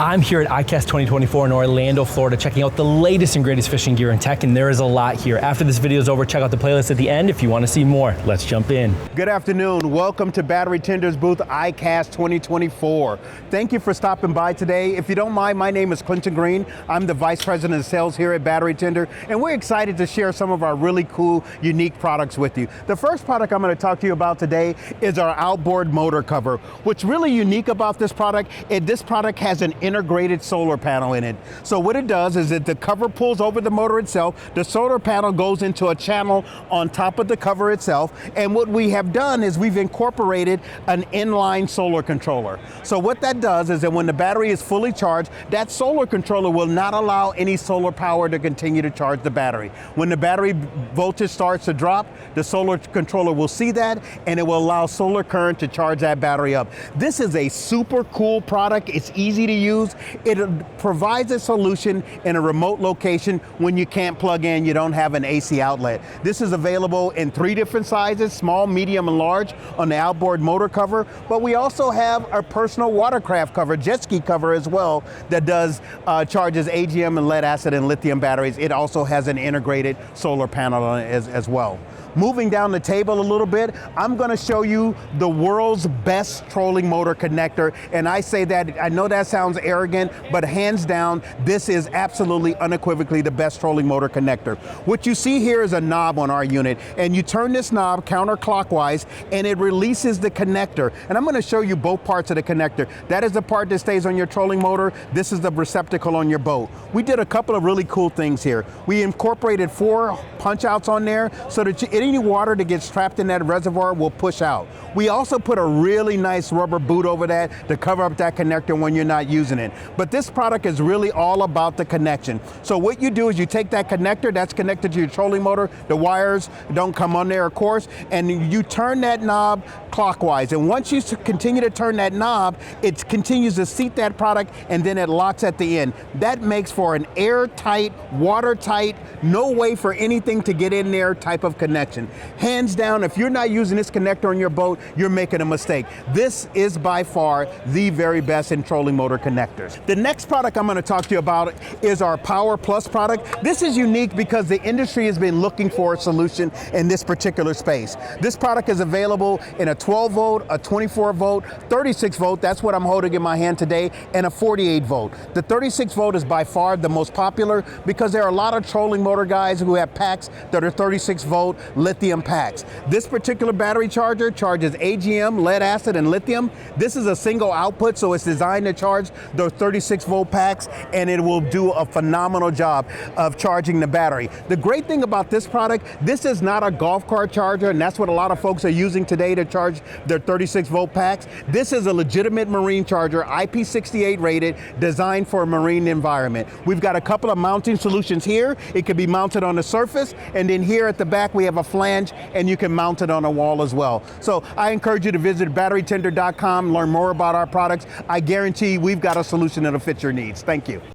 I'm here at ICAST 2024 in Orlando, Florida, checking out the latest and greatest fishing gear and tech, and there is a lot here. After this video is over, check out the playlist at the end if you want to see more. Let's jump in. Good afternoon. Welcome to Battery Tender's booth, ICAST 2024. Thank you for stopping by today. If you don't mind, my name is Clinton Green. I'm the Vice President of Sales here at Battery Tender, and we're excited to share some of our really cool, unique products with you. The first product I'm going to talk to you about today is our Outboard motor cover. What's really unique about this product is this product has an integrated solar panel in it. So what it does is that the cover pulls over the motor itself, the solar panel goes into a channel on top of the cover itself, and what we have done is we've incorporated an inline solar controller. So what that does is that when the battery is fully charged, that solar controller will not allow any solar power to continue to charge the battery. When the battery voltage starts to drop, the solar controller will see that, and it will allow solar current to charge that battery up. This is a super cool product. It's easy to use. It provides a solution in a remote location when you can't plug in, you don't have an AC outlet. This is available in 3 different sizes, small, medium, and large on the Outboard motor cover, but we also have a personal watercraft cover, jet ski cover as well, that does charges AGM and lead acid and lithium batteries. It also has an integrated solar panel on it as well. Moving down the table a little bit, I'm going to show you the world's best trolling motor connector, and I say that, I know that sounds arrogant, but hands down, this is absolutely unequivocally the best trolling motor connector. What you see here is a knob on our unit, and you turn this knob counterclockwise, and it releases the connector. And I'm going to show you both parts of the connector. That is the part that stays on your trolling motor. This is the receptacle on your boat. We did a couple of really cool things here. We incorporated 4 punch outs on there so that any water that gets trapped in that reservoir will push out. We also put a really nice rubber boot over that to cover up that connector when you're not using it. But this product is really all about the connection. So what you do is you take that connector that's connected to your trolling motor, the wires don't come on there of course, and you turn that knob clockwise. And once you continue to turn that knob, it continues to seat that product and then it locks at the end. That makes for an airtight, watertight, no way for anything to get in there type of connection. Hands down, if you're not using this connector on your boat, you're making a mistake. This is by far the very best in trolling motor connectors. The next product I'm going to talk to you about is our Power Plus product. This is unique because the industry has been looking for a solution in this particular space. This product is available in a 12 volt, a 24 volt, 36 volt, that's what I'm holding in my hand today, and a 48 volt. The 36 volt is by far the most popular because there are a lot of trolling motor guys who have packs that are 36 volt lithium packs. This particular battery charger charges AGM, lead acid, and lithium. This is a single output, so it's designed to charge those 36 volt packs, and it will do a phenomenal job of charging the battery. The great thing about this product, this is not a golf cart charger, and that's what a lot of folks are using today to charge their 36 volt packs. This is a legitimate marine charger, IP68 rated, designed for a marine environment. We've got a couple of mounting solutions here. It could be mounted on the surface, and then here at the back we have a flange, and you can mount it on a wall as well. So I encourage you to visit batterytender.com, learn more about our products. I guarantee we've got a solution that'll fit your needs. Thank you.